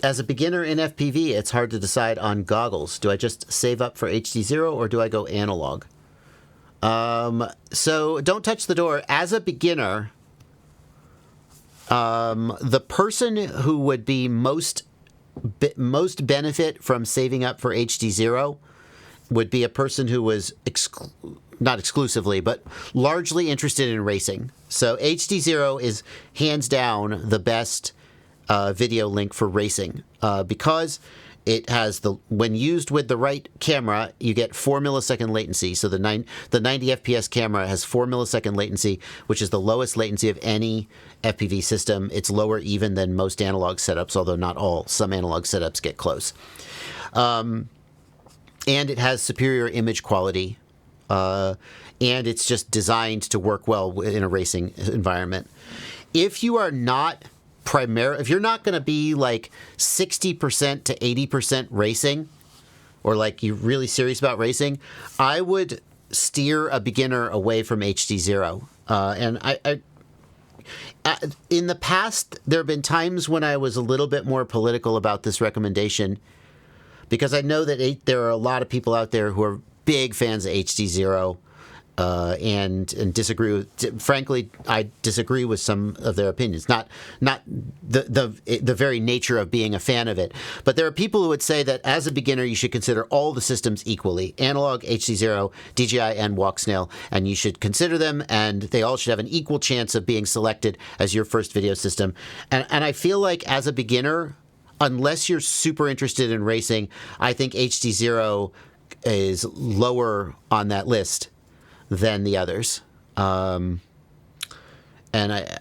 as a beginner in FPV, it's hard to decide on goggles. Do I just save up for HDZero or do I go analog? So don't touch the door. As a beginner, the person who would be most benefit from saving up for HDZero would be a person who was not exclusively, but largely interested in racing. So HDZero is hands down the best video link for racing because it has when used with the right camera, you get 4 millisecond latency. So the 90 FPS camera has 4 millisecond latency, which is the lowest latency of any FPV system. It's lower even than most analog setups, although not all. Some analog setups get close. And it has superior image quality. And it's just designed to work well in a racing environment. If you are not if you're not going to be like 60% to 80% racing, or like you're really serious about racing, I would steer a beginner away from HDZero. And I in the past, there have been times when I was a little bit more political about this recommendation, because I know that there are a lot of people out there who are big fans of HDZero. And disagree with. Frankly, I disagree with some of their opinions. Not the very nature of being a fan of it, but there are people who would say that as a beginner, you should consider all the systems equally: analog, HDZero, DJI, and Walksnail, and you should consider them, and they all should have an equal chance of being selected as your first video system. And I feel like as a beginner, unless you're super interested in racing, I think HDZero is lower on that list than the others. And I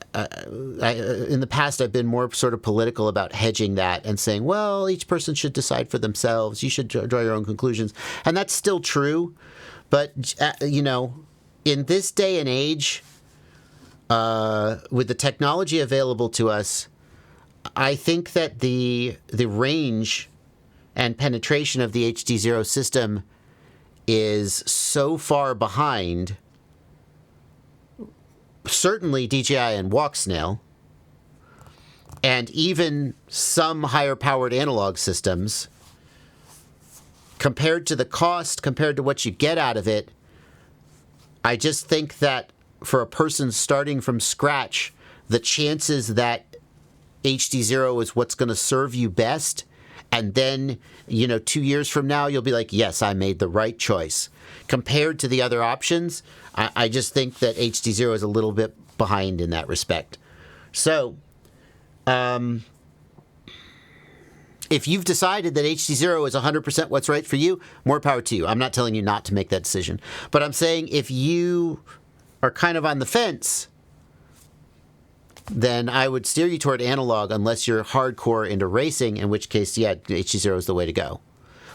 in the past, I've been more sort of political about hedging that and saying, well, each person should decide for themselves. You should draw your own conclusions. And that's still true. But, in this day and age, with the technology available to us, I think that the range and penetration of the HDZero system is so far behind, certainly DJI and Walksnail, and even some higher-powered analog systems, compared to the cost, compared to what you get out of it. I just think that for a person starting from scratch, the chances that HDZero is what's going to serve you best, and then, 2 years from now, you'll be like, yes, I made the right choice. Compared to the other options, I just think that HDZero is a little bit behind in that respect. So, if you've decided that HDZero is 100% what's right for you, more power to you. I'm not telling you not to make that decision. But I'm saying if you are kind of on the fence, then I would steer you toward analog unless you're hardcore into racing, in which case, yeah, HDZero is the way to go.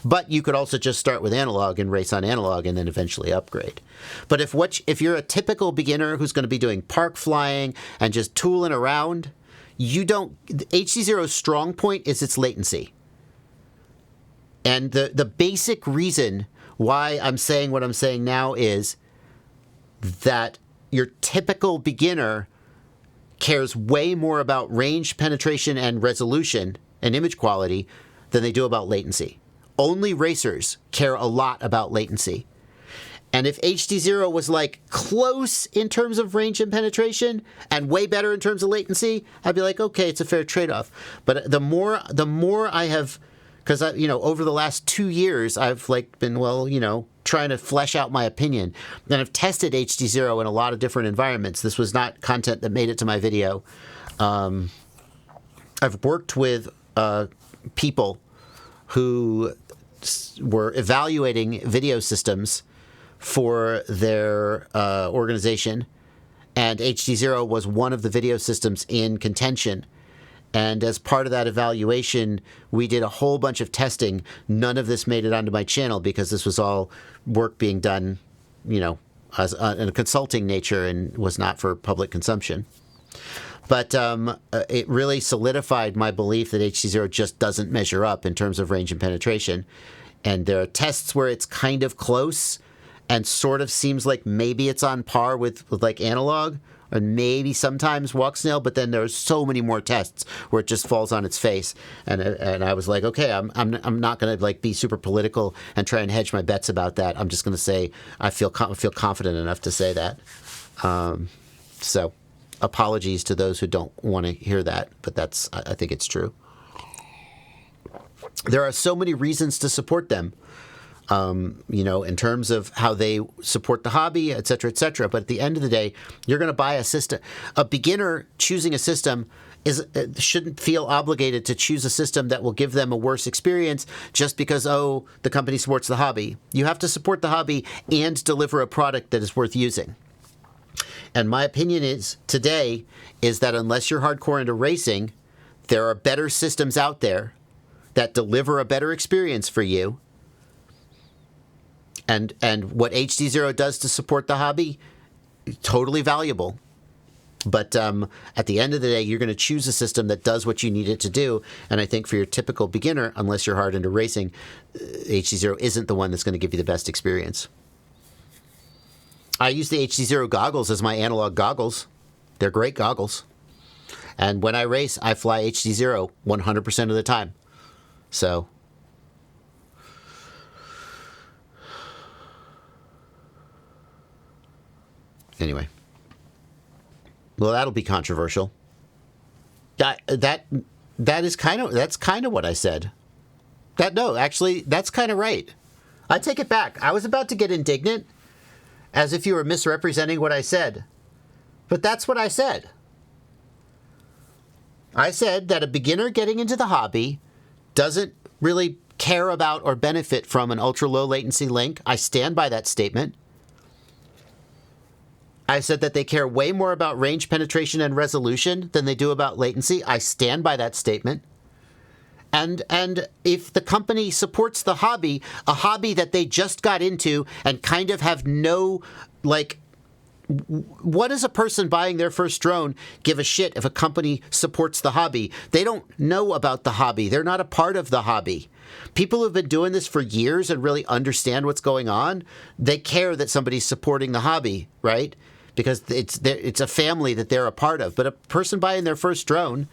But you could also just start with analog and race on analog and then eventually upgrade. But if you're a typical beginner who's going to be doing park flying and just tooling around, HDZero's strong point is its latency. And the basic reason why I'm saying what I'm saying now is that your typical beginner cares way more about range, penetration, and resolution and image quality than they do about latency. Only racers care a lot about latency. And if HDZero was like close in terms of range and penetration and way better in terms of latency, I'd be like, okay, it's a fair trade-off. But the more I have, because over the last 2 years, I've been trying to flesh out my opinion. And I've tested HDZero in a lot of different environments. This was not content that made it to my video. I've worked with people who were evaluating video systems for their organization, and HDZero was one of the video systems in contention. And as part of that evaluation, we did a whole bunch of testing. None of this made it onto my channel because this was all work being done, as in a consulting nature and was not for public consumption. But it really solidified my belief that HDZero just doesn't measure up in terms of range and penetration. And there are tests where it's kind of close and sort of seems like maybe it's on par with like analog. and maybe sometimes walk snail, but then there's so many more tests where it just falls on its face. And I was like, okay, I'm not going to like be super political and try and hedge my bets about that. I'm just going to say I feel confident enough to say that. So apologies to those who don't want to hear that, but I think it's true. There are so many reasons to support them. In terms of how they support the hobby, et cetera, et cetera. But at the end of the day, you're going to buy a system. A beginner choosing a system shouldn't feel obligated to choose a system that will give them a worse experience just because, the company supports the hobby. You have to support the hobby and deliver a product that is worth using. And my opinion today is that unless you're hardcore into racing, there are better systems out there that deliver a better experience for you. And what HDZero does to support the hobby, totally valuable. But at the end of the day, you're going to choose a system that does what you need it to do. And I think for your typical beginner, unless you're hard into racing, HDZero isn't the one that's going to give you the best experience. I use the HDZero goggles as my analog goggles. They're great goggles. And when I race, I fly HDZero 100% of the time. So... anyway, well, that'll be controversial. That's kind of what I said. Actually, that's kind of right. I take it back. I was about to get indignant, as if you were misrepresenting what I said, but that's what I said. I said that a beginner getting into the hobby doesn't really care about or benefit from an ultra low latency link. I stand by that statement. I said that they care way more about range penetration and resolution than they do about latency. I stand by that statement. And if the company supports the hobby, a hobby that they just got into and kind of have no, what does a person buying their first drone give a shit if a company supports the hobby? They don't know about the hobby. They're not a part of the hobby. People who've been doing this for years and really understand what's going on, they care that somebody's supporting the hobby, right? Because it's a family that they're a part of. But a person buying their first drone,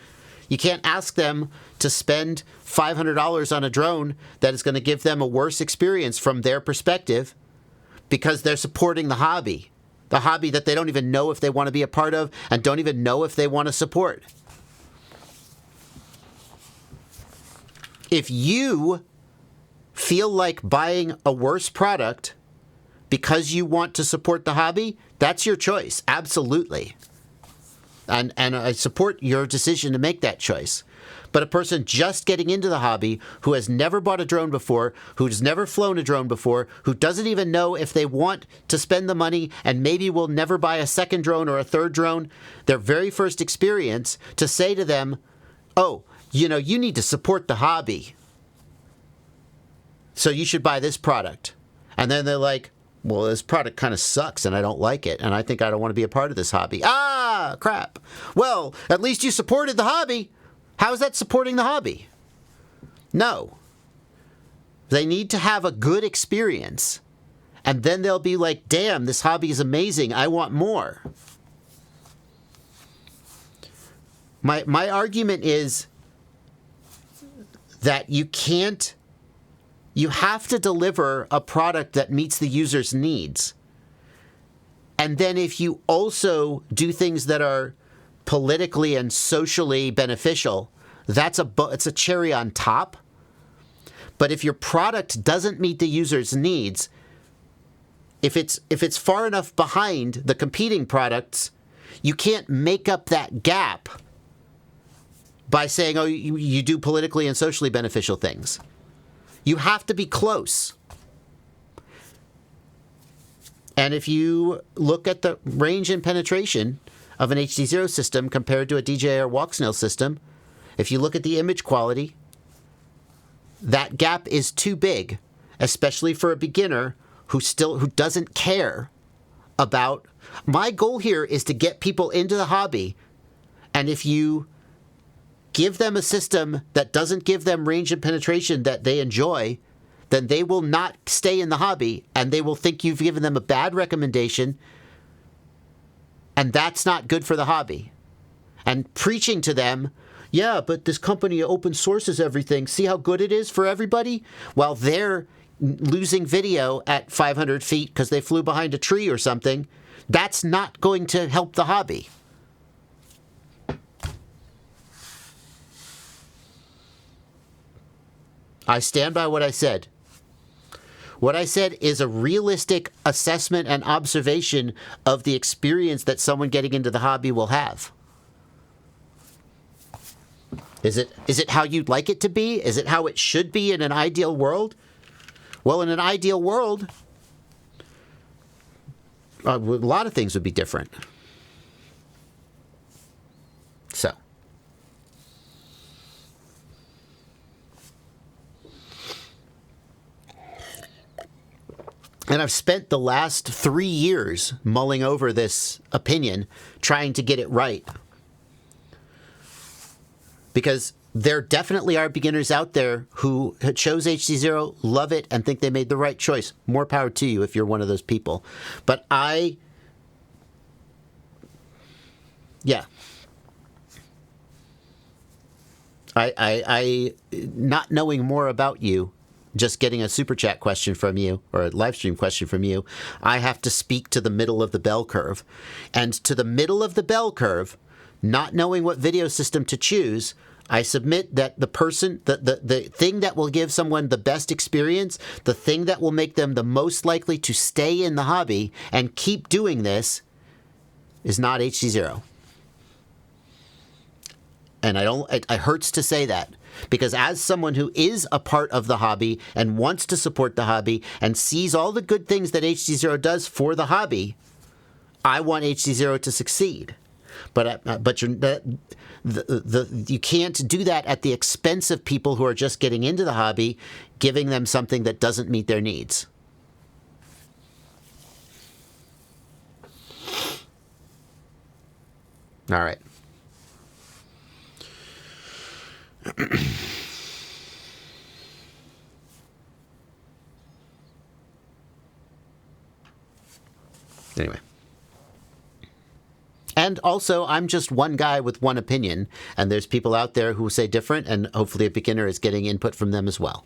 you can't ask them to spend $500 on a drone that is going to give them a worse experience from their perspective because they're supporting the hobby that they don't even know if they want to be a part of and don't even know if they want to support. If you feel like buying a worse product because you want to support the hobby, that's your choice, absolutely. And I support your decision to make that choice. But a person just getting into the hobby who has never bought a drone before, who's never flown a drone before, who doesn't even know if they want to spend the money and maybe will never buy a second drone or a third drone, their very first experience, to say to them, you need to support the hobby, so you should buy this product. And then they're like, well, this product kind of sucks and I don't like it. And I think I don't want to be a part of this hobby. Ah, crap. Well, at least you supported the hobby. How is that supporting the hobby? No. They need to have a good experience. And then they'll be like, damn, this hobby is amazing. I want more. My argument is that you have to deliver a product that meets the user's needs. And then if you also do things that are politically and socially beneficial, it's a cherry on top. But if your product doesn't meet the user's needs, if it's far enough behind the competing products, you can't make up that gap by saying, you do politically and socially beneficial things. You have to be close. And if you look at the range and penetration of an HDZero system compared to a DJI or walk snail system, if you look at the image quality, that gap is too big, especially for a beginner who doesn't care about. My goal here is to get people into the hobby, and if you give them a system that doesn't give them range and penetration that they enjoy, then they will not stay in the hobby, and they will think you've given them a bad recommendation, And that's not good for the hobby. And preaching to them, yeah, but this company open sources everything. See how good it is for everybody? While they're losing video at 500 feet because they flew behind a tree or something. That's not going to help the hobby. I stand by what I said. What I said is a realistic assessment and observation of the experience that someone getting into the hobby will have. Is it how you'd like it to be? Is it how it should be in an ideal world? Well, in an ideal world, a lot of things would be different. So. And I've spent the last 3 years mulling over this opinion, trying to get it right. Because there definitely are beginners out there who chose HDZero, love it, and think they made the right choice. More power to you if you're one of those people. But not knowing more about you, just getting a super chat question from you or a live stream question from you, I have to speak to the middle of the bell curve. And to the middle of the bell curve, not knowing what video system to choose, I submit that the thing that will give someone the best experience, the thing that will make them the most likely to stay in the hobby and keep doing this is not HDZero. And it hurts to say that, because as someone who is a part of the hobby and wants to support the hobby and sees all the good things that HDZero does for the hobby, I want HDZero to succeed. But you can't do that at the expense of people who are just getting into the hobby, giving them something that doesn't meet their needs. All right. Anyway. And also, I'm just one guy with one opinion, and there's people out there who say different, and hopefully a beginner is getting input from them as well.